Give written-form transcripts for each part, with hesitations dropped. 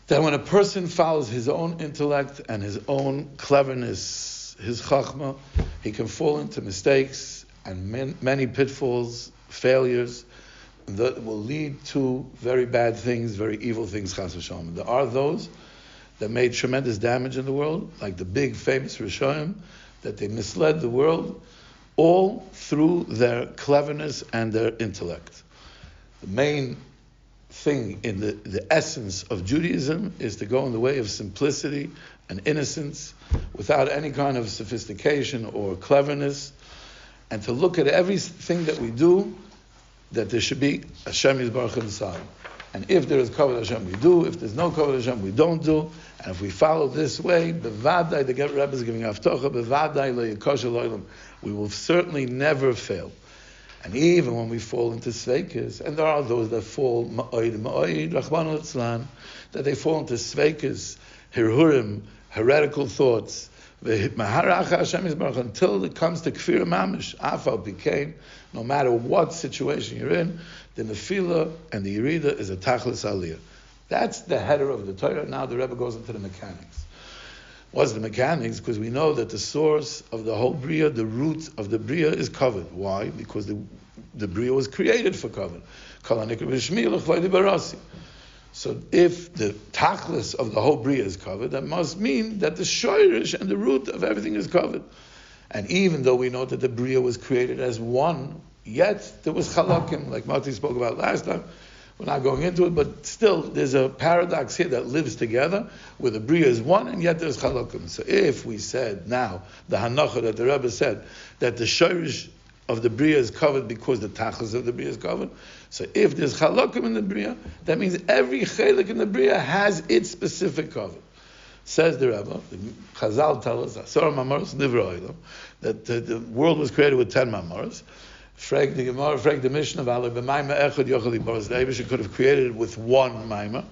that when a person follows his own intellect and his own cleverness, his chachma, he can fall into mistakes and many pitfalls, failures, that will lead to very bad things, very evil things, chas v'shalom. There are those that made tremendous damage in the world, like the big famous Rishonim, that they misled the world, all through their cleverness and their intellect. The main thing in the essence of Judaism is to go in the way of simplicity and innocence, without any kind of sophistication or cleverness, and to look at everything that we do, that there should be Hashem Yisbarach inside. And if there is kavod Hashem, we do. If there's no kavod Hashem, we don't do. And if we follow this way, bevadai, the Rebbe is giving haftocha, bevadai lo yikosher lo'olam, we will certainly never fail. And even when we fall into sveikas, and there are those that fall ma'oid, Rachmana litzlan, that they fall into sveikas, hirhurim, heretical thoughts, until it comes to kfir mamish, afal became, no matter what situation you're in, the nefila and the yerida is a tachlis aliyah. That's the header of the Torah. Now the Rebbe goes into the mechanics. What's the mechanics? Because we know that the source of the whole bria, the root of the bria, is covered. Why? Because the bria was created for covered. So if the tachlis of the whole bria is covered, that must mean that the shoirish and the root of everything is covered. And even though we know that the bria was created as one, yet there was chalakim, like Mati spoke about last time. We're not going into it, but still there's a paradox here that lives together, where the bria is one and yet there's chalakim. So if we said now, the hanacha that the Rebbe said, that the shoirish of the bria is covered because the tachlis of the bria is covered, so if there's chalakim in the bria, that means every chelik in the bria has its specific cover. Says the Rebbe, the Chazal tell us, Asar Mamaros Nivra Olam, that the world was created with 10 Mamaros. Frag the Gemara, frag the Mishnah, V'alei b'mayma echad yochel yibaros. The Eibush could have created it with one Maima.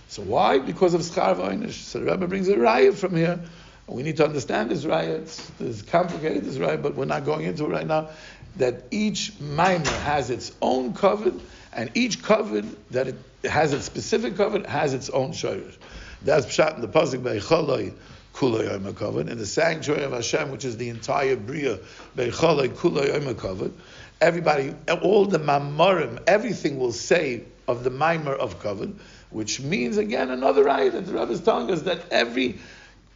So why? Because of Schar V'Einish. So the Rebbe brings a raya from here. We need to understand this raya. It's complicated, this raya, but we're not going into it right now. That each Maima has its own covered, and each covered that it has its specific covered has its own shorish. That's pshat in the pasuk Beicholoi Kuloi Yom covered in the sanctuary of Hashem, which is the entire bria. Beicholoi Kuloi Yom covered. Everybody, all the mamorim, everything will say of the maimer of covered, which means again another ayah that the Rebbe is telling us that every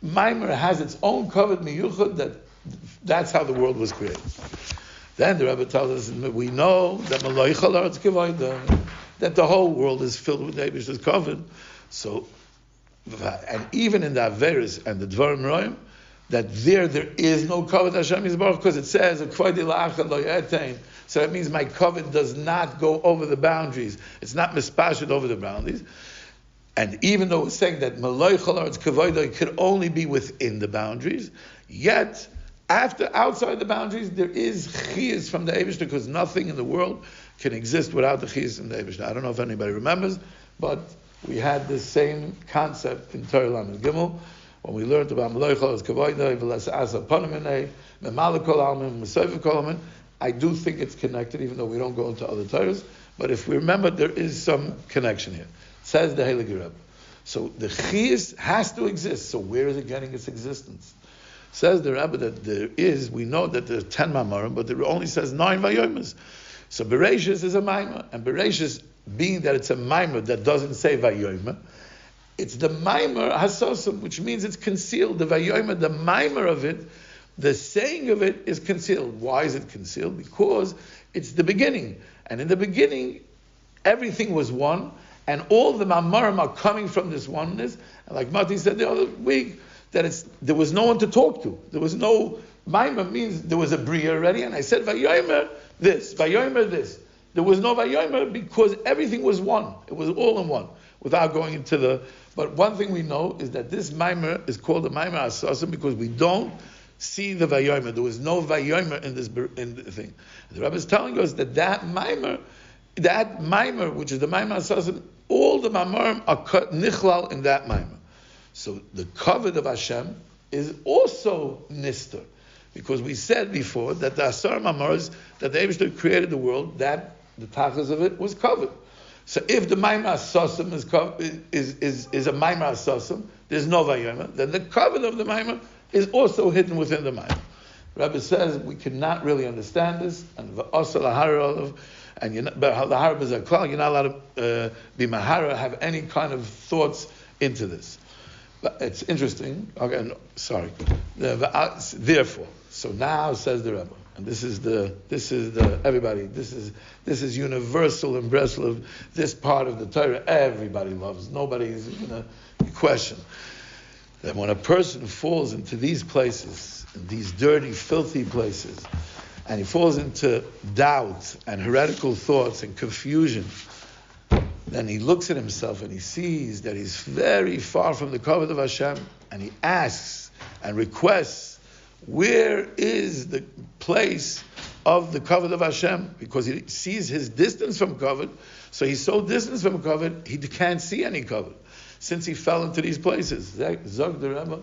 maimer has its own covered miyuchad. That's how the world was created. Then the Rebbe tells us we know that that the whole world is filled with Eibush is covered. So, and even in the Averis and the Dvarim Roim, that there is no covet Hashem Yisbarach, because it says so that means my covet does not go over the boundaries. It's not mispashed over the boundaries. And even though it's saying that Malay Chalar's Kavodah could only be within the boundaries, yet outside the boundaries there is chiyas from the Eibush, because nothing in the world can exist without the chiyas from the Eibush. I don't know if anybody remembers, but we had the same concept in Torah Lamed Gimel when we learned about Malay Chalar's Kavodah, V'las Asa Panaminei, Memalakol Almin, Mesoiv Kol Almin. I do think it's connected, even though we don't go into other Torahs. But if we remember, there is some connection here. Says the Heilige Rebbe. So the chiyas has to exist. So where is it getting its existence? Says the Rebbe that we know that there's 10 mamarim, but it only says 9 vayomas. So Bereshis is a maimah, and Bereshis, being that it's a maimah that doesn't say vayoma, it's the maimah hasosim, which means it's concealed. The vayoma, the maimah of it, the saying of it is concealed. Why is it concealed? Because it's the beginning. And in the beginning, everything was one, and all the mamarim are coming from this oneness. And like Mati said the other week, that there was no one to talk to. There was no, maimah means there was a bria already, and I said, vayomer this, vayomer this. There was no vayomer because everything was one. It was all in one, without going into but one thing we know is that this maimer is called the maimer asasim because we don't see the vayomer. There was no vayomer in the thing. The Rebbe is telling us that maimer, which is the maimer asasim, all the maimerim are nichlal in that maimer. So the kavod of Hashem is also nister, because we said before that the asar maimeros that the Eibush created the world, that the tachlis of it was covered. So if the Maimar Asosim is a Maimar Asosim, there's no Vayoma, then the cover of the Maimar is also hidden within the Maimar. Rebbe says we cannot really understand this, and v'asa lahara olav, and but lahara b'zaklal, you're not allowed to be mahara, have any kind of thoughts into this. But it's interesting. Okay, no, sorry. Therefore, so now says the Rebbe, and this is the everybody. This is universal in Breslov. This part of the Torah everybody loves. Nobody is going to question that when a person falls into these places, these dirty, filthy places, and he falls into doubt and heretical thoughts and confusion, then he looks at himself and he sees that he's very far from the kavod of Hashem, and he asks and requests, where is the place of the kavod of Hashem? Because he sees his distance from kavod, so he's so distant from kavod, he can't see any kavod, since he fell into these places. Zog the Rebbe,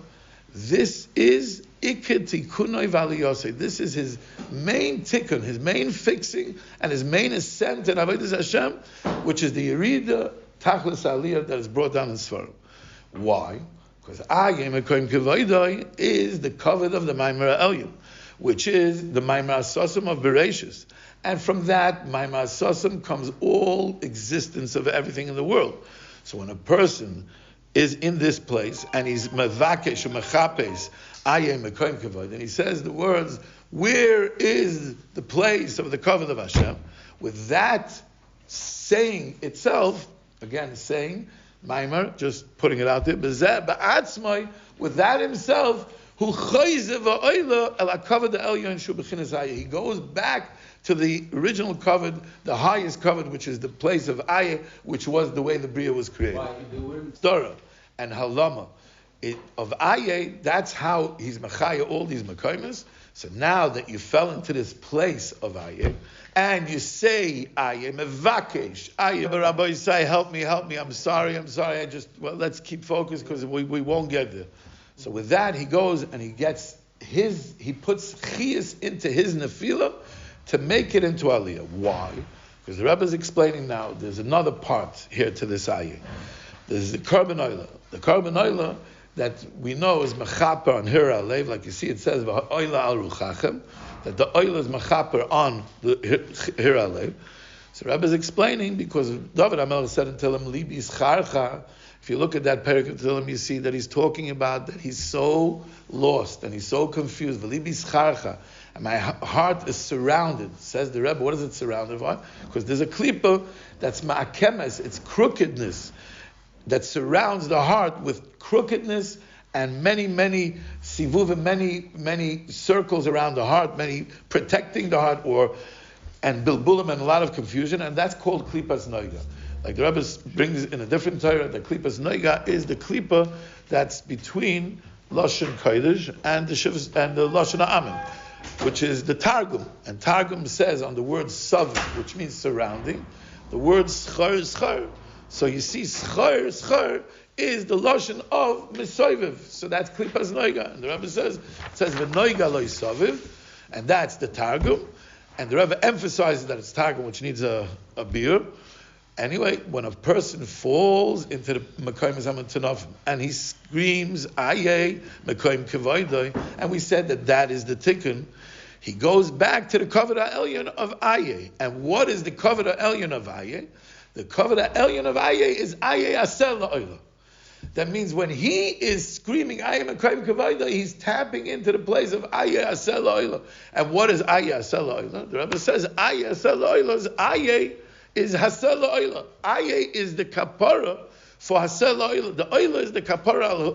this is Iked Tikkunoi V'Aliyosei. This is his main tikkun, his main fixing, and his main ascent in Avodas Hashem, which is the Yerida Tachlis Aliyah that is brought down in Sfarim. Why? Because Ayem Ekoim Kevoidoi is the kavod of the Maimar Elyon, which is the Maimar Asosim of Bereshis. And from that Maimar Asosim comes all existence of everything in the world. So when a person is in this place and he's mevakesh or mechapes ayem mekoim kavod, and he says the words, where is the place of the kavod of Hashem? With that saying itself, again saying Maimar, just putting it out there, b'zeh ba'atzmai, with that himself, hu chayze va'oila el hakavod ha'elyon shu b'chinas hayeh. He goes back to the original kavod, the highest kavod, which is the place of Ayeh, which was the way the Bria was created. Torah and Halama of Ayeh, that's how he's machaya all these makaimas. So now that you fell into this place of Ayeh, and you say Ayeh, mevakesh, Ayeh, but Rabbi Yisai, help me, I'm sorry, let's keep focused because we won't get there. So with that, he goes and he puts chiyas into his nefila, to make it into Aliyah. Why? Because the Rebbe is explaining now, there's another part here to this ayah. There's the Korban Oila. The Korban Oila that we know is Mechaper on Hira Alev, like you see it says, Oila al Ruchachem, that the Oila is Mechaper on the Hira Alev. So the Rebbe is explaining, because David HaMelech said until him, Libi Scharcha. If you look at that parak of Tehillim, you see that he's talking about that he's so lost and he's so confused. V'libi Scharcha. And my heart is surrounded, says the Rebbe. What is it surrounded by? Because there's a klipa that's ma'akemes, it's crookedness, that surrounds the heart with crookedness and many sivuvim, many circles around the heart, many protecting the heart, and bilbulim, and a lot of confusion, and that's called klipas noiga. Like the Rebbe brings in a different Torah, the klipas noiga is the klipa that's between Lashon Kodesh and the Lashon Amen, which is the Targum. And Targum says on the word Sav, which means surrounding, the word Schar is Schar. So you see Schar is the Lashon of Mesoiviv. So that's Klipas Noiga. And the Rebbe says V'Noiga Lo Yisaviv, and that's the Targum. And the Rebbe emphasizes that it's Targum, which needs a beer. Anyway, when a person falls into the Mekoim Zaman Tanafim and he screams, Ayeh, Mekoim Kevoidoi, and we said that is the tikkun, he goes back to the Kavod HaElyon of Ayeh. And what is the Kavod HaElyon of Ayeh? The Kavod HaElyon of Ayeh is Ayeh Asel La'olah. That means when he is screaming Ayeh Mekoim Kevoidoi, he's tapping into the place of Ayeh Asel La'olah. And what is Ayeh Asel La'olah? The Rebbe says Ayeh Asel La'olah is Ayeh is Hasel La'olah. Ayeh is the kapara for Hasel La'olah. The Olah is the kapara al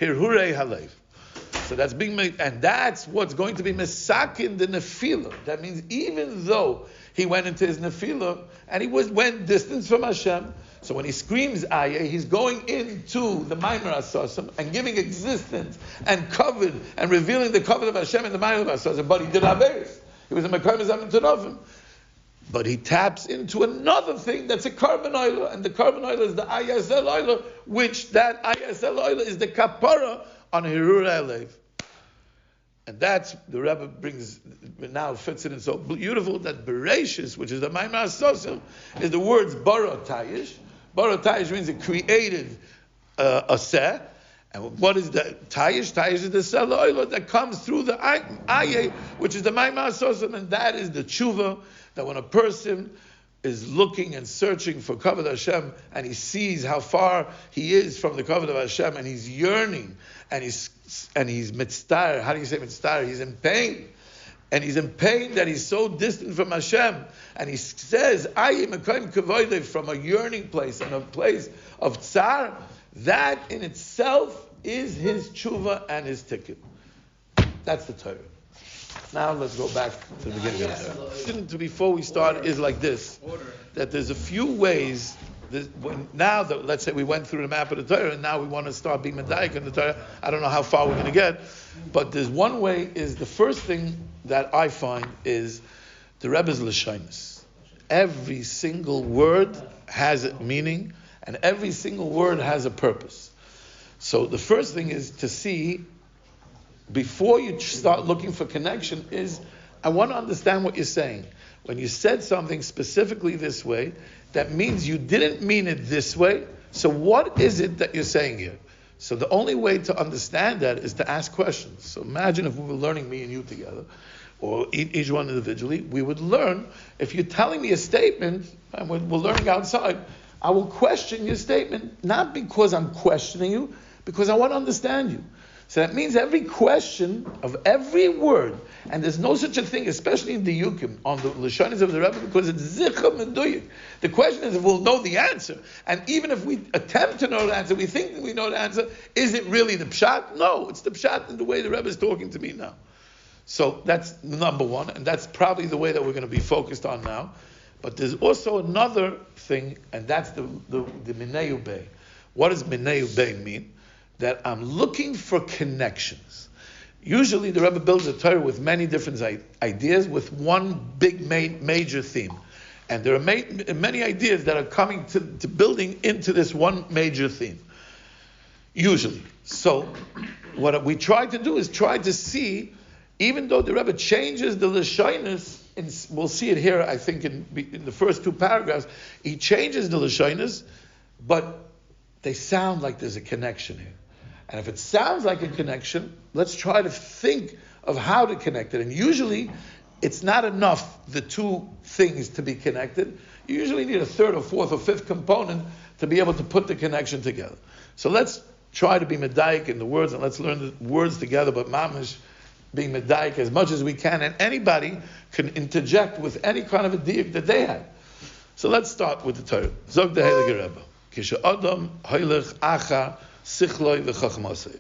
Hirhurei Halev. So that's being made, and that's what's going to be mesakin the nefila. That means even though he went into his nefila and he went distance from Hashem, so when he screams Ayeh, he's going into the Maimar Asosim and giving existence and covered and revealing the cover of Hashem in the Maimar Asosim. But he did Averis. He was a Mekoim Zaman Tanafim. But he taps into another thing that's a Korban Oila, and the Korban Oila is the Ayasel Oila, which that Ayasel Oila is the kapara on Hirur Alev. And that's, the Rebbe brings, now fits it in so beautiful, that Bereshis, which is the Maimar Asosim, is the words Bara Tayish. Bara Tayish means it created a seh. And what is that? Tayish? Tayish is the seh lo'ilot that comes through the Aye, which is the Maimar Asosim, and that is the tshuva, that when a person is looking and searching for Kavod Hashem, and he sees how far he is from the Kavod of Hashem, and he's yearning, and he's mitzvah. How do you say mitzvah? He's in pain. And he's in pain that he's so distant from Hashem. And he says, I am a kaim kavoide, from a yearning place and a place of tsar. That in itself is his tshuva and his tikkun. That's the Torah. Now let's go back to the beginning of the Torah. Before we start is like this, that there's a few ways. Now that, let's say we went through the map of the Torah, and now we want to start being medayik in the Torah. I don't know how far we're going to get, but there's one way. Is the first thing that I find is the Rebbe's Lashonos. Every single word has a meaning, and every single word has a purpose. So the first thing is to see, before you start looking for connection, is I want to understand what you're saying. When you said something specifically this way, that means you didn't mean it this way. So what is it that you're saying here? So the only way to understand that is to ask questions. So imagine if we were learning, me and you together, or each one individually, we would learn. If you're telling me a statement, and we're learning outside, I will question your statement, not because I'm questioning you, because I want to understand you. So that means every question of every word, and there's no such a thing, especially in Diyukim, on the Lashonos of the Rebbe, because it's zicham and duyuk. The question is if we'll know the answer. And even if we attempt to know the answer, we think we know the answer, is it really the pshat? No, it's the pshat in the way the Rebbe is talking to me now. So that's number one, and that's probably the way that we're going to be focused on now. But there's also another thing, and that's the Mineu Bey. What does Mineu Bey mean? That I'm looking for connections. Usually the Rebbe builds a Torah with many different ideas, with one big major theme. And there are many ideas that are coming to building into this one major theme. Usually. So what we try to do is try to see, even though the Rebbe changes the Lashonos, we'll see it here, I think, in the first two paragraphs, he changes the Lashonos, but they sound like there's a connection here. And if it sounds like a connection, let's try to think of how to connect it. And usually, it's not enough, the two things, to be connected. You usually need a third or fourth or fifth component to be able to put the connection together. So let's try to be medayik in the words, and let's learn the words together, but mamish, being medayik as much as we can. And anybody can interject with any kind of a diyuk that they have. So let's start with the Torah. Zog the Heilige Rebbe. Kisha Adam Hoylech Acha Sichloi v'Chachmasei.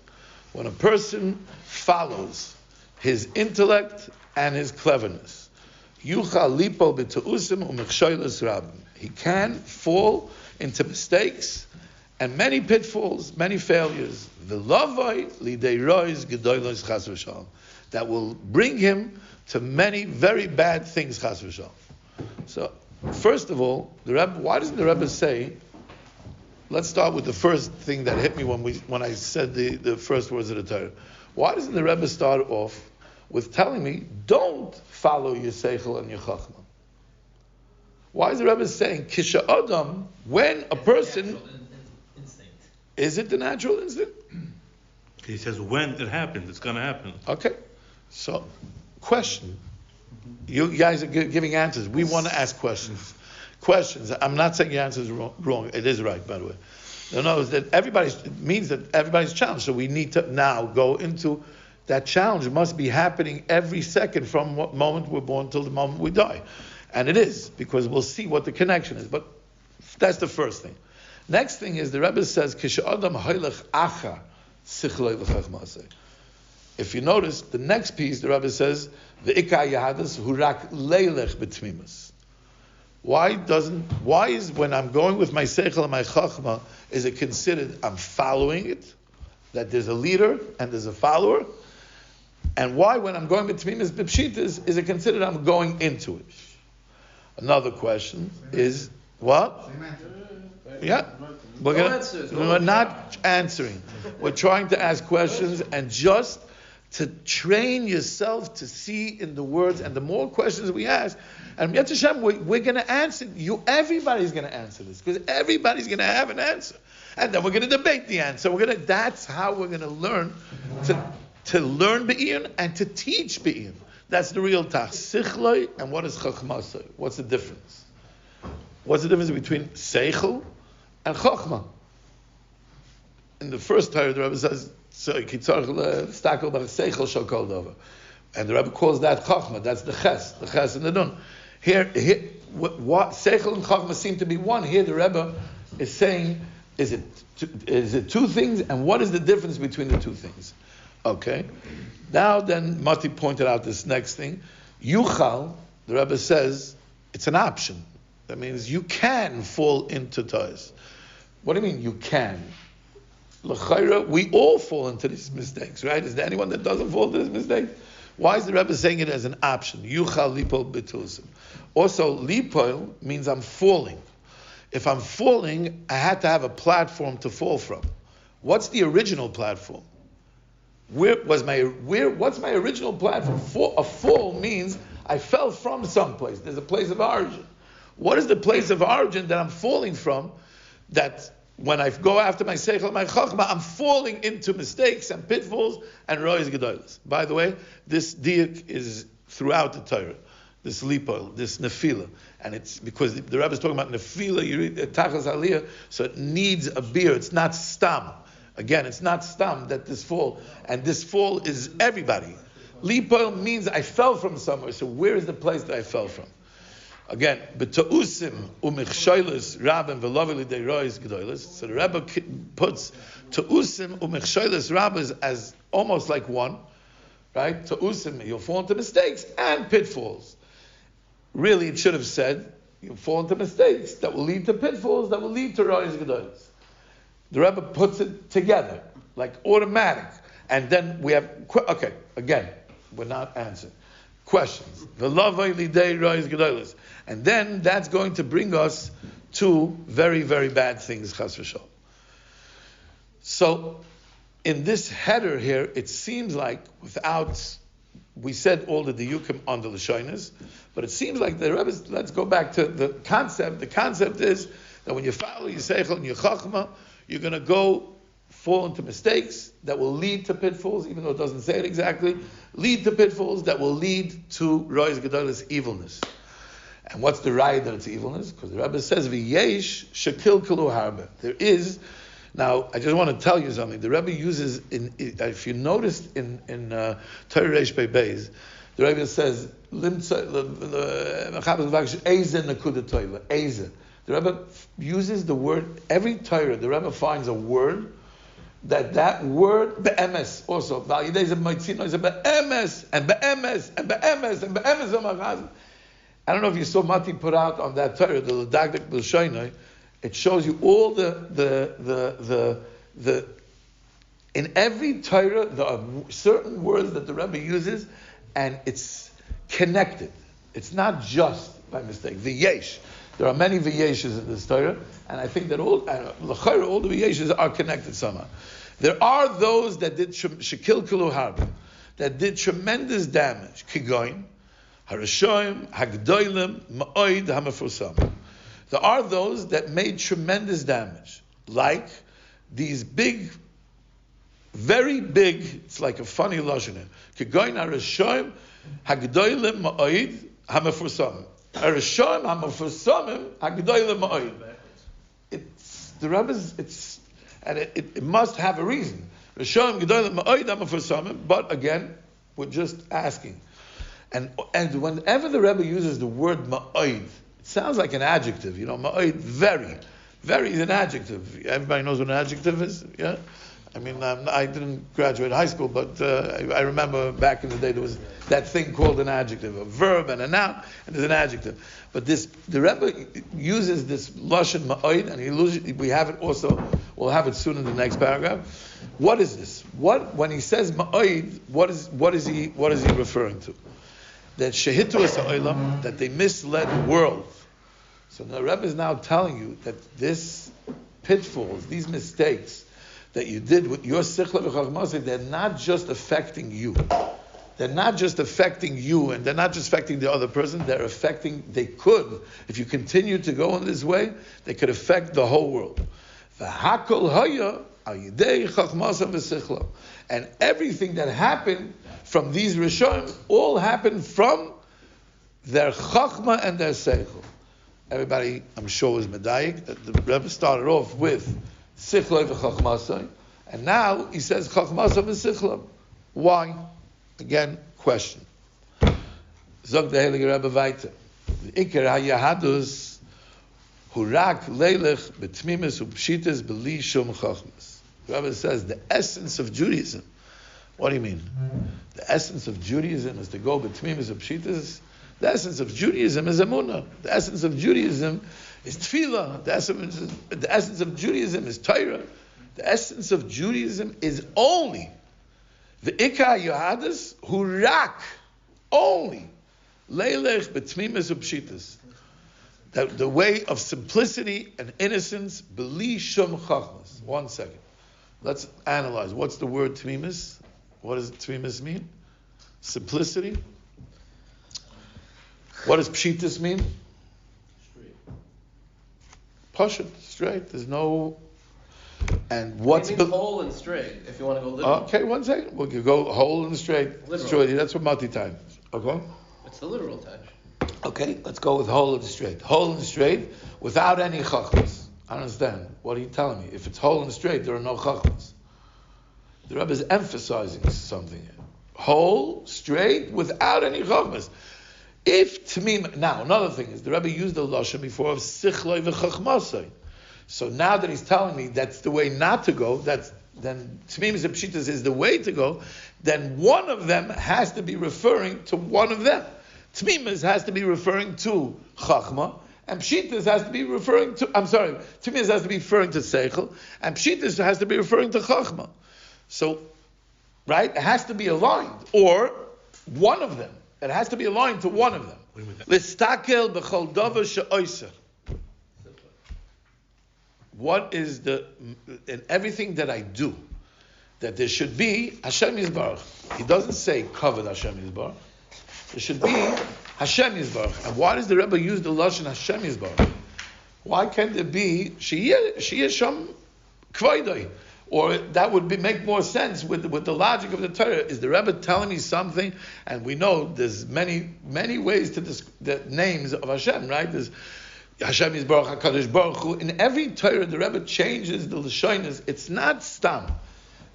When a person follows his intellect and his cleverness, Yuchal Lipol b'Teusim u'Mechshoyles Rabim. He can fall into mistakes and many pitfalls, many failures. V'Lavoi lidei rois gedolos chas v'shalom. That will bring him to many very bad things, chas v'shalom. So, first of all, the Rebbe, why doesn't the Rebbe say? Let's start with the first thing that hit me when I said the first words of the Torah. Why doesn't the Rebbe start off with telling me, don't follow your seichel and your chachma? Why is the Rebbe saying, Kisha Adam, when a person... instinct. Is it the natural instinct? He says, when it happens, it's going to happen. Okay. So, question. You guys are giving answers. We want to ask questions. I'm not saying your answer is wrong. It is right, by the way. No, that it means that everybody's challenged. So we need to now go into that challenge. It must be happening every second from what moment we're born till the moment we die. And it is, because we'll see what the connection is. But that's the first thing. Next thing is the Rebbe says, Kisha Adam Hoylech Acha Sichloi v'Chachmasei. If you notice, the next piece, the Rebbe says, V'ika Yahadas Hurak Leilech B'Tmimus. Why is when I'm going with my seichel and my chachma, is it considered I'm following it? That there's a leader and there's a follower? And why when I'm going with tmimis b'pshitas, is it considered I'm going into it? Another question is, what? Yeah. We're not answering. We're trying to ask questions and just to train yourself to see in the words, and the more questions we ask, and Yet Hashem, we're going to answer. Everybody's going to answer this, because everybody's going to have an answer. And then we're going to debate the answer. That's how we're going to learn to learn Be'iyun and to teach Be'iyun. That's the real task. Sichloi, and what is Chachmasoi? What's the difference? What's the difference between Seichel and Chachma? In the first Torah, the Rebbe says, and the Rebbe calls that Chachma. That's the Ches and the Nun. Here, what Seichel and Chachma seem to be one. Here, the Rebbe is saying, is it two things, and what is the difference between the two things? Okay. Now, then, Mati pointed out this next thing. Yuchal, the Rebbe says, it's an option. That means you can fall into toys. What do you mean you can? L'chayra, we all fall into these mistakes, right? Is there anyone that doesn't fall into this mistake? Why is the Rebbe saying it as an option? Yuchal lipol b'tusim. Also, lipol means I'm falling. If I'm falling, I had to have a platform to fall from. What's the original platform? What's my original platform? A fall means I fell from someplace. There's a place of origin. What is the place of origin that I'm falling from? That when I go after my seichel, my chachma, I'm falling into mistakes and pitfalls and rois gedolos. By the way, this diyuk is throughout the Torah. This lipol, this nefila, and it's because the Rebbe is talking about nefila. You read tachas aliyah, so it needs a beer. It's not stam. Again, it's not stam that this fall, and this fall is everybody. Lipol means I fell from somewhere. So where is the place that I fell from? Again, b'ta'usim u'michshoylus rabim v'lovi l'dei rois gedolos. So the Rebbe puts ta'usim u'michshoylus rabim as almost like one, right? Ta'usim, you'll fall into mistakes and pitfalls. Really, it should have said you'll fall into mistakes that will lead to pitfalls that will lead to rois gedolos. The Rebbe puts it together, like automatic. And then we have, okay, again, we're not answering. Questions. And then that's going to bring us to very, very bad things, chas v'shalom. So, in this header here, it seems like we said all the Diyukim on the Lashonis, but it seems like the Rebbe, let's go back to the concept. The concept is that when you follow your Seichel and your Chachma, you're going to fall into mistakes that will lead to pitfalls, even though it doesn't say it exactly, lead to pitfalls that will lead to Rois Gedolos evilness. And what's the raya that it's evilness? Because the Rebbe says, V'yesh shekil kalu harbe. There is, now I just want to tell you something, the Rebbe uses, if you noticed in Torah Reish Pei Beis, the Rebbe says, Eze. The Rebbe uses the word, every Torah, the Rebbe finds a word, that word, be'emes, also, be'emes, and be'emes, and be'emes, and be'emes. I don't know if you saw Mati put out on that Torah, the Ladagdik B'Shoinoi, it shows you all the in every Torah, there are certain words that the Rebbe uses, and it's connected. It's not just by mistake. V'yesh. There are many v'yeshes in this Torah, and I think that all the v'yeshes are connected somehow. There are those that did shekil kulu harba, that did tremendous damage. Kigoin, harashoim, hagdoilim, ma'oid, hamafusam. There are those that made tremendous damage, like these big, very big. It's like a funny lashon. Kigoin, harashoim, hagdoilim, ma'oid, hamafusam. It's the Rebbe's. It must have a reason. But again, we're just asking. And whenever the Rebbe uses the word ma'oid, it sounds like an adjective. Ma'oid, very, very is an adjective. Everybody knows what an adjective is, yeah. I mean, I didn't graduate high school, but I remember back in the day there was that thing called an adjective, a verb and a noun, and there's an adjective. But the Rebbe uses this lashon ma'oid, and we have it also. We'll have it soon in the next paragraph. What is this? When he says ma'oid, what is he referring to? That shehitu es ha'olam, that they misled the world. So the Rebbe is now telling you that this pitfalls, these mistakes, that you did with your sichla v'chachmasay, they're not just affecting you. They're not just affecting you, and they're not just affecting the other person. They could, if you continue to go in this way, they could affect the whole world. V'hakol haya al yidei chachmasay v'sichla. And everything that happened from these Rishonim all happened from their chachma and their seichel. Everybody, I'm sure, was medayik that the Rebbe started off with sichloi v'chachmasai, and now he says chachmasai v'sichla. Why? Again, question. Zog the Heilige Rebbe weiter. The Iker HaYahadus hurak leilech betmimis upshitas b'li shum chachmas. The Rebbe says the essence of Judaism. What do you mean? The essence of Judaism is to go betmimis upshitas. The essence of Judaism is emunah. The essence of Judaism is tefillah. The essence of Judaism is Torah. The essence of Judaism is only the ikar yohadis hurak, only leilech betmimis upshitas. The way of simplicity and innocence, b'li shum chachmas. 1 second. Let's analyze. What's the word tmimis? What does tmimis mean? Simplicity. What does pshitas mean? Straight. Pashut, straight. There's no. And what's it means whole and straight? If you want to go literal. Okay, 1 second. We could go whole and straight. Literal. Straight. That's what multi-time is. Okay. It's the literal touch. Okay, let's go with whole and straight. Whole and straight without any chachmas. I don't understand. What are you telling me? If it's whole and straight, there are no chachmas. The Rebbe is emphasizing something here. Whole, straight, without any chachmas. If tmim, now another thing is the Rebbe used the lashon before of sichloi v'chachmasai. So now that he's telling me that's the way not to go, then tmimis and pshitas is the way to go. Then one of them has to be referring to one of them. Tmimis has to be referring to chachma, and pshitas has to be referring to. Tmimis has to be referring to seichel, and pshitas has to be referring to chachma. So, right, it has to be aligned, or one of them. It has to be aligned to one of them. Listakel b'chol davar she'oiser. What is in everything that I do, that there should be Hashem Yisbarach. He doesn't say covered Hashem Yisbarach. There should be Hashem Yisbarach. And why does the Rebbe use the lashon Hashem Yisbarach? Why can't there be Sheyeh Sham Kvaydoi? Or that would make more sense with the logic of the Torah. Is the Rebbe telling me something? And we know there's many ways to the names of Hashem, right? There's Hashem Yisbarach, HaKadosh Baruch Hu. In every Torah, the Rebbe changes the Lashonos. It's not stam.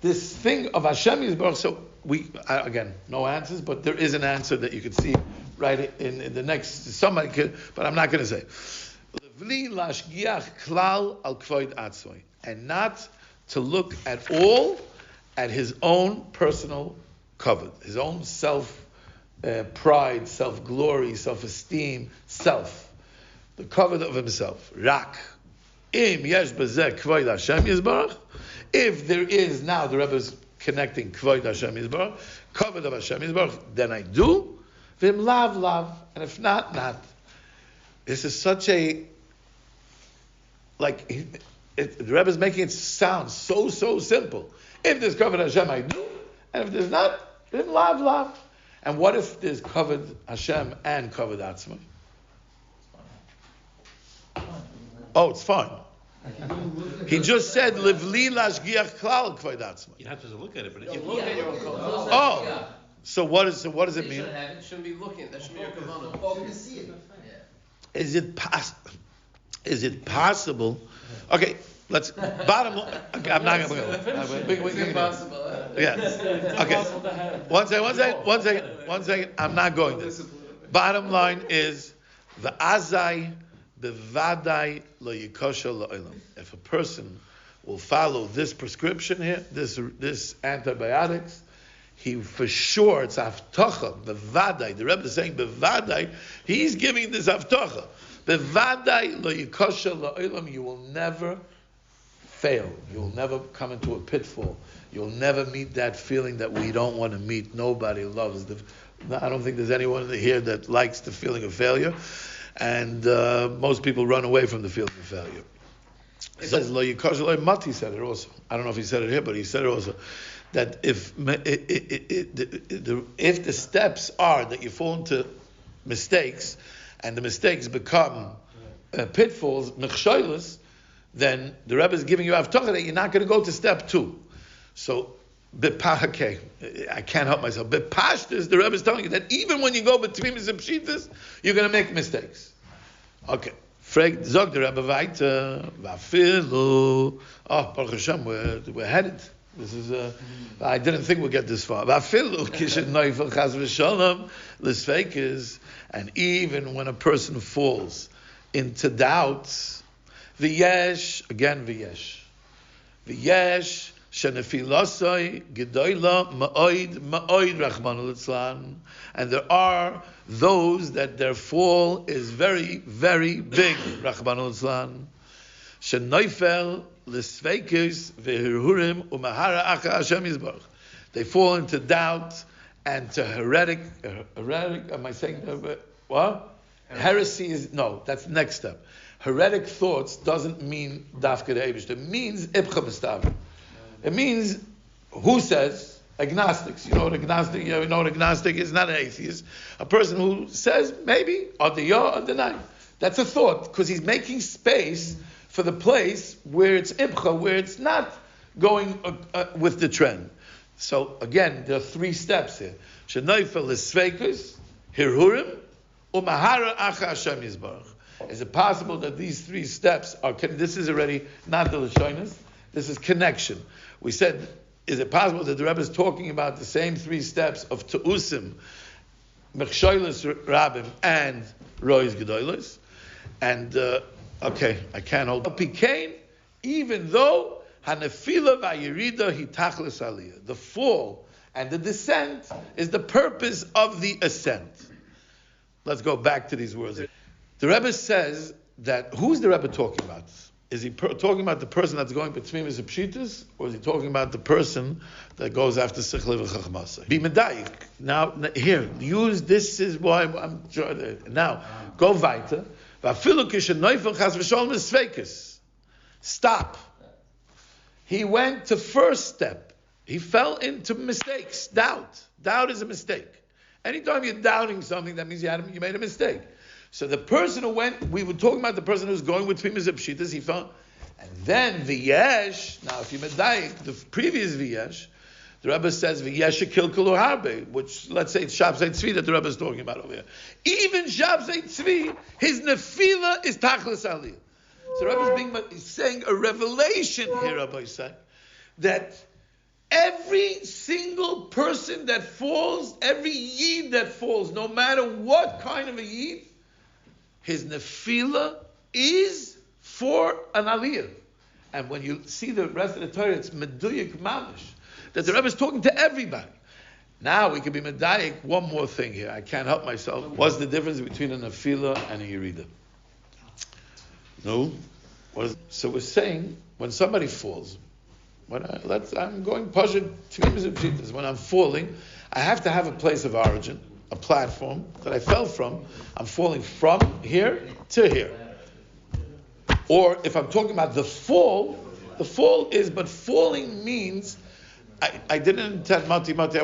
This thing of Hashem Yisbarach. So again, no answers, but there is an answer that you could see right in the next. Somebody could, but I'm not going to say. Levli lashgiach klal al kvoid atzoi, and not to look at all at his own personal covet, his own self pride, self glory, self esteem, self. The covet of himself. Rak. Im yesh bezeh kvoid Hashem Yisbarach. If there is now, the Rebbe is connecting kvoid Hashem Yisbarach, covet of Hashem Yisbarach, then I do. Vim lav. And if not, not. This is such a, the Rebbe is making it sound so simple. If there's covet Hashem, I do. And if there's not, vim lav. And what if there's covet Hashem and covet Atzma? Oh, it's fine. He just said livli lashgiach klal kvoid atzma. You have to look at it, but You look at your own kavanah. Oh, so what does it mean? You shouldn't be looking. That should be your kavanah. You can see it. Is it possible? Okay, let's bottom. Okay, I'm not going to go. It's impossible. Yes. Okay. One second. I'm not going there. Bottom line is the azai. Bevadai lo yikosha la'olam. If a person will follow this prescription here, this antibiotics, he for sure, it's avtocha, bevadai. The Rebbe is saying bevadai, he's giving this avtocha. Bevadai lo yikosha la'olam, you will never fail. You will never come into a pitfall. You'll never meet that feeling that we don't want to meet. Nobody loves I don't think there's anyone here that likes the feeling of failure. And most people run away from the feeling of failure. It says lo yikosh lo mati said it also. I don't know if he said it here, but he said it also that if the steps are that you fall into mistakes and the mistakes become pitfalls, mechshoilus, then the Rebbe is giving you avtocha that you're not going to go to step 2. So, okay, I can't help myself. Bepashtas, the Rebbe is telling you that even when you go between and pshitas, you're going to make mistakes. Okay. Zog the Rebbe weiter, vafilu. Oh, Baruch Hashem, we're headed. This is I didn't think we'd get this far. Vafilu kishet noifel chas v'shalom l'sfeikis, and even when a person falls into doubts, v'yesh shenefilosai gedoyla ma'oid rachmanu litzlan, and there are those that their fall is very, very big, rachmanu litzlan, shenoifel l'sveikis v'hirhurim umahara acha Hashem yizbarach. They fall into doubt and to heretic. Am I saying what? Heresy is no. That's the next step. Heretic thoughts doesn't mean dafka de'evish. It means ibcha b'stav. It means who says agnostics. You know what agnostic? You know what agnostic is? Not an atheist. A person who says maybe or the or deny. That's a thought because he's making space for the place where it's ibcha, where it's not going with the trend. So again, there are 3 steps here. Shenoifel l'sveikus, hirhurim, umahara acha Hashem yizbarach. Is it possible that these 3 steps are? This is already not the lashonis. This is connection. We said, is it possible that the Rebbe is talking about the same 3 steps of Te'usim, Mechshoilus Rabim, and Rois Gedolos? And, okay, I can't hold up. Pikain, even though Hanefila v'ayirida hitachlis aliyah, the fall and the descent is the purpose of the ascent. Let's go back to these words. The Rebbe says that, who's the Rebbe talking about? Is he talking about the person that's going between his pshitas, or is he talking about the person that goes after sichle v'chachmasay? Be medayik. Now, here, use this is why I'm trying. Now, go weiter. V'afilu kishenayfel chas v'sholem esveikus. Stop. He went to first step. He fell into mistakes. Doubt. Doubt is a mistake. Anytime you're doubting something, that means you made a mistake. So the person who went, we were talking about the person who's going with Tfimis Pshitas, he fell. And then V'yesh, now if you medayik, the previous V'yesh, the Rebbe says V'yesh kilkulu harbe, which let's say it's Shabsai Tzvi that the Rebbe is talking about over here. Even Shabsai Tzvi, his nefila is tachlis aliyah. So the Rebbe is saying a revelation here, Rabbi Isaac, that every single person that falls, every yid that falls, no matter what kind of a yid, his nefila is for an aliyah. And when you see the rest of the Torah, it's meduyik mamish. That the Rebbe is talking to everybody. Now we can be medayik. One more thing here. I can't help myself. What's the difference between a nefila and a yerida? No? So we're saying, when somebody falls, I'm going pashut tfimis and pshitas. When I'm falling, I have to have a place of origin, a platform that I fell from. I'm falling from here to here. Or if I'm talking about the fall is, but falling means, I didn't intend, Mati, I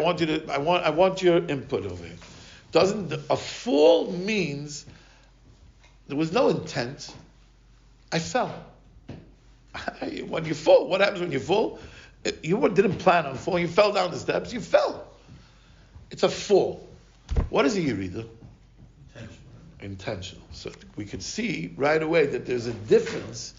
want your input over here. A fall means, there was no intent, I fell. When you fall, what happens when you fall? You didn't plan on falling, you fell down the steps, you fell. It's a fall. What is a yerida? Intentional. So we could see right away that there's a difference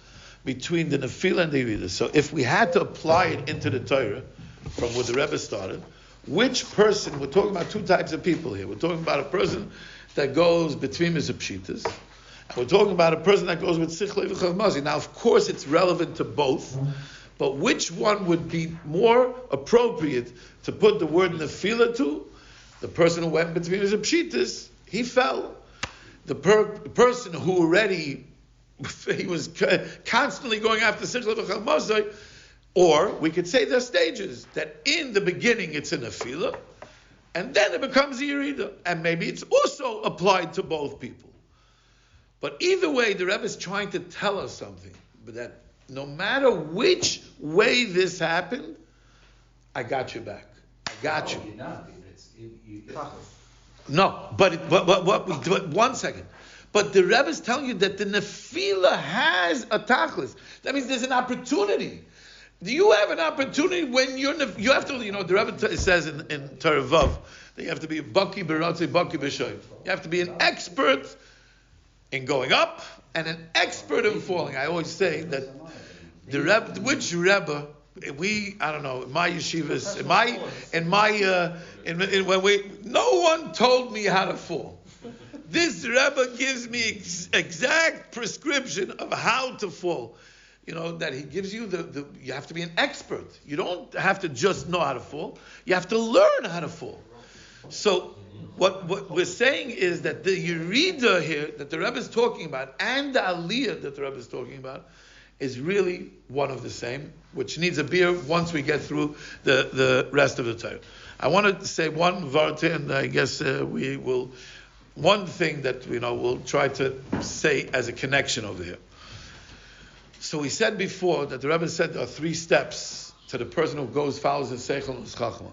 between the nefila and the yerida. So if we had to apply it into the Torah, from where the Rebbe started, which person, we're talking about 2 types of people here. We're talking about a person that goes between his pshitas, and we're talking about a person that goes with sichle v'chachmazi. Now, of course, it's relevant to both, but which one would be more appropriate to put the word nefila to? The person who went between his pshitas, he fell. The person who already, he was constantly going after sichle v'chachmazi, or we could say there are stages, that in the beginning it's a nefila, and then it becomes a yerida, and maybe it's also applied to both people. But either way, the Rebbe is trying to tell us something, but that no matter which way this happened, I got you back. I got you. No, but one second. But the Rebbe is telling you that the nefila has a tachlis. That means there's an opportunity. Do you have an opportunity when you have to, the Rebbe says in Torah Vav that you have to be a baki b'ratzi, baki b'shoyv. You have to be an expert in going up and an expert in falling. I always say that the Rebbe, which Rebbe, I don't know, in my yeshivas, no one told me how to fall. This Rebbe gives me exact prescription of how to fall. That he gives you you have to be an expert. You don't have to just know how to fall. You have to learn how to fall. So what we're saying is that the Yerida here that the Rebbe is talking about and the Aliyah that the Rebbe is talking about is really one of the same, which needs a beer once we get through the rest of the Torah. I want to say one varte, and I guess we will. One thing that we'll try to say as a connection over here. So we said before that the Rebbe said there are 3 steps to the person who follows his seichel and his chachma.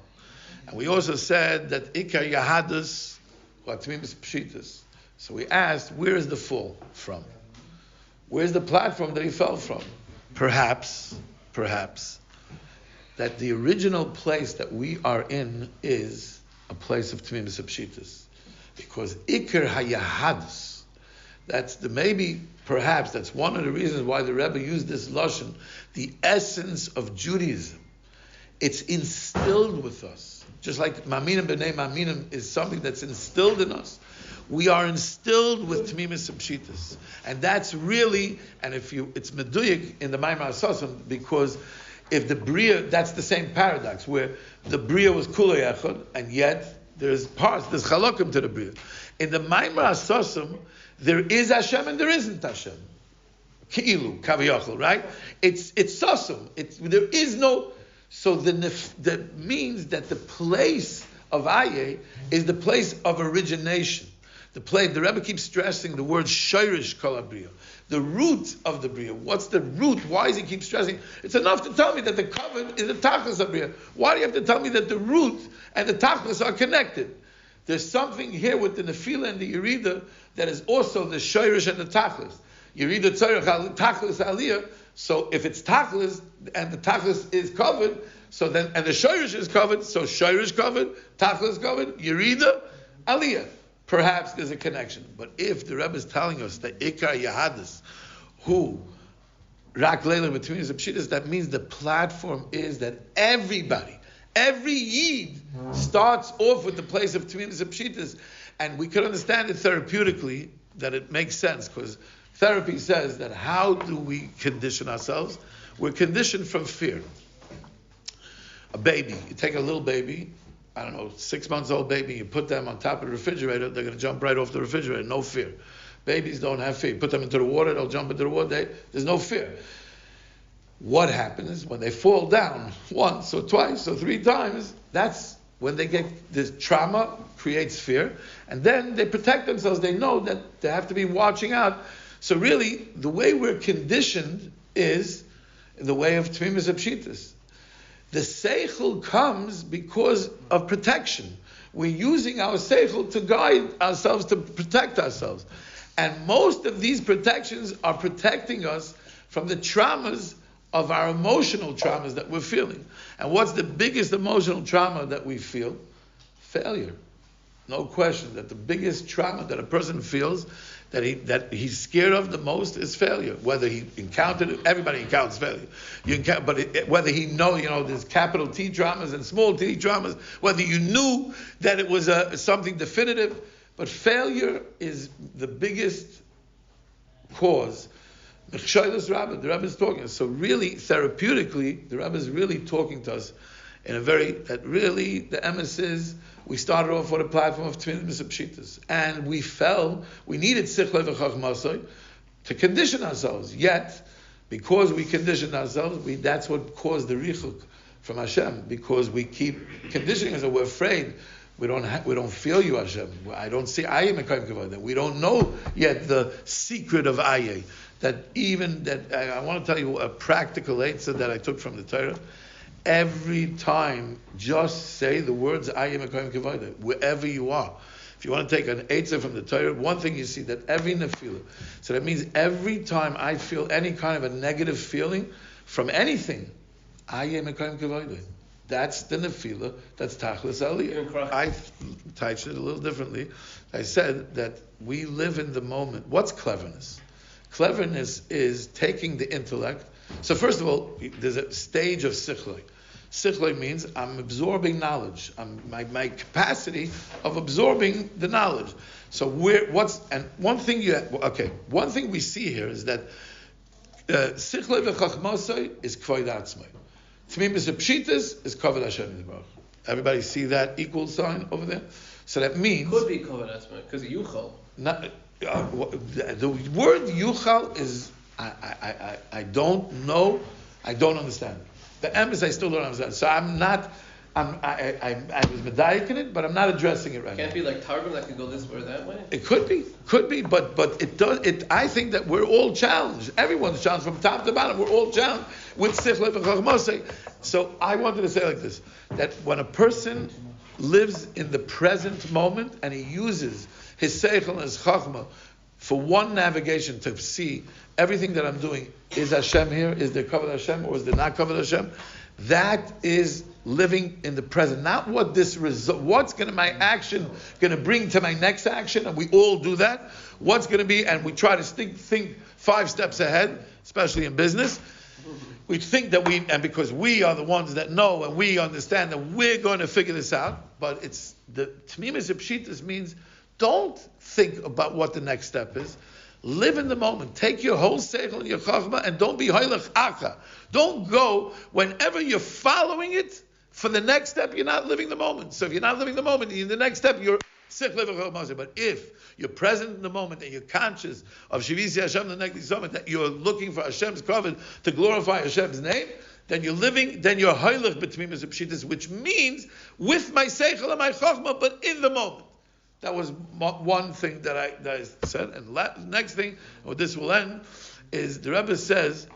And we also said that ikar yahadus or tmimis pshitas. So we asked, where is the fall from? Where's the platform that he fell from? Perhaps, that the original place that we are in is a place of tmimis pshitas. Because ikar hayahadus, that's perhaps one of the reasons why the Rebbe used this lashon, the essence of Judaism. It's instilled with us. Just like maminim b'nei maminim is something that's instilled in us. We are instilled with tmimis pshitas. And that's really, it's meduyik in the Maimar Sasam, because if the Bria, that's the same paradox, where the Bria was kula yachad, and yet there's chalakim to the Bria. In the Maimar Sasam, there is Hashem and there isn't Hashem. Ki'ilu, kaviyachal, right? It's Sasam. There is no. So that means that the place of Aye is the place of origination. The Rebbe keeps stressing the word shayrish kol habriya, the root of the Bria. What's the root? Why does he keep stressing? It's enough to tell me that the covenant is the tachlis of Bria. Why do you have to tell me that the root and the tachlis are connected? There's something here with the nefila and the yerida that is also the shayrish and the tachlis. Yerida tzarech tachlis aliyah. So if it's tachlis and the tachlis is covered, so then and the shayrish is covered, so shayrish covered, tachlis covered, yerida aliyah. Perhaps there's a connection. But if the Rebbe is telling us that ikar yahadis, who rak leila between his pshitas, that means the platform is that everybody, every yid starts off with the place of Tmimis Pshitas, and we could understand it therapeutically, that it makes sense, because therapy says that how do we condition ourselves? We're conditioned from fear. A baby, you take a little baby, 6 months old baby, you put them on top of the refrigerator, they're going to jump right off the refrigerator, no fear. Babies don't have fear. You put them into the water, they'll jump into the water, there's no fear. What happens when they fall down once or twice or 3 times? That's when they get this trauma, creates fear, and then they protect themselves. They know that they have to be watching out. So really, the way we're conditioned is in the way of Tmimis Pshitas. The seichel comes because of protection. We're using our seichel to guide ourselves, to protect ourselves. And most of these protections are protecting us from the traumas of our emotional traumas that we're feeling. And what's the biggest emotional trauma that we feel? Failure. No question that the biggest trauma that a person feels that he's scared of the most is failure. Whether he encountered it, everybody encounters failure. Whether he there's capital T traumas and small t traumas, whether you knew that it was something definitive, but failure is the biggest cause. The Rebbe is talking. So really, therapeutically, the Rebbe is really talking to us in a very, that really the emes is, we started off with a platform of Tmimis Pshitas, and we needed Sichlei v'Chachmasoi to condition ourselves. Yet, because we conditioned ourselves, that's what caused the richuk from Hashem, because we keep conditioning ourselves. We're afraid. We don't feel you, Hashem. I don't see Aye Mekayim Kavod. We don't know yet the secret of Aye. that even that I want to tell you a practical answer that I took from the Torah. Every time, just say the words "Ayim Ekoyim Kavod" wherever you are. If you want to take an answer from the Torah, one thing you see that every nefila. So that means every time I feel any kind of a negative feeling from anything, Ayim Ekoyim Kavod. That's the nefila. That's tachlis aliyah. I touched it a little differently. I said that we live in the moment. What's cleverness? Cleverness is taking the intellect. So first of all, there's a stage of sichloi. Sichloi means I'm absorbing knowledge. My capacity of absorbing the knowledge. So one thing we see here is that sichloi v'chachmosoi is kvoid atzmai. Tmimis v'pshitas is kavod Hashem yitbarach. Everybody see that equal sign over there? So that means Could be kavod atzmai because of yuchal. The word yuchal is I don't know. I don't understand. The emphasis I still don't understand. So I was medayik in it, but I'm not addressing it right now. Can't be like Targum that could go this way or that way. It could be, but it does. I think that we're all challenged. Everyone's challenged from top to bottom. We're all challenged with sichlei v'chachmosei. So I wanted to say like this: that when a person lives in the present moment and he uses his seichel and his chachma for one navigation to see everything that I'm doing, is Hashem here? Is there kavod Hashem or is there not kavod Hashem? That is living in the present, not what this result. What's going to my action going to bring to my next action? And we all do that. What's going to be? And we try to think 5 steps ahead, especially in business. We think that and because we are the ones that know and we understand that we're going to figure this out. But it's the tmimis pshitas means don't think about what the next step is. Live in the moment. Take your whole seichel and your chachma and don't be hoylech acha. Don't go whenever you're following it for the next step. You're not living the moment. So if you're not living the moment, in the next step you're seichel v'chachma. But if you're present in the moment and you're conscious of Shivisi Hashem the next summit, that you're looking for Hashem's kavod to glorify Hashem's name, then you're living. Then you're hoylech b'tmimis pshitas, which means with my seichel and my chachma, but in the moment. That was one thing that I said. And the next thing, or this will end, is the Rebbe says,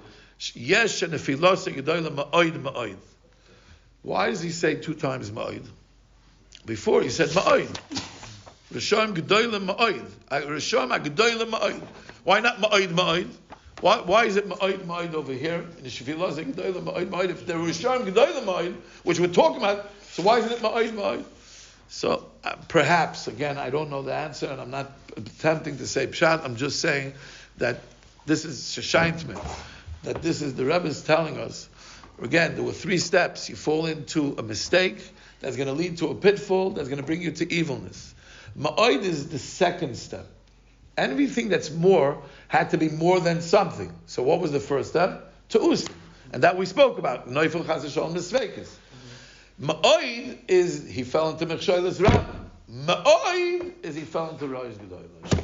Yesh nefilosei gedola ma'od ma'od. Why does he say 2 times ma'od? Before he said ma'od. Rishon gedola ma'od. Rishon gedola ma'od. Why not ma'od ma'od? Why is it ma'od ma'od over here? In the nefilosei gedola ma'od ma'od. If there was Rishon gedola ma'od, which we're talking about, so why isn't it ma'od ma'od? So perhaps, again, I don't know the answer, and I'm not attempting to say pshat. I'm just saying that this is sheshaintman, that this is the Rebbe is telling us. Again, there were 3 steps. You fall into a mistake that's going to lead to a pitfall that's going to bring you to evilness. Ma'od is the second step. Everything that's more had to be more than something. So what was the first step? Te'us, and that we spoke about. Neufel chas v'sholom misvekes. Ma'od is he fell into Mechsholas Rabbah. Ma'od is he fell into Rosh Gedolah.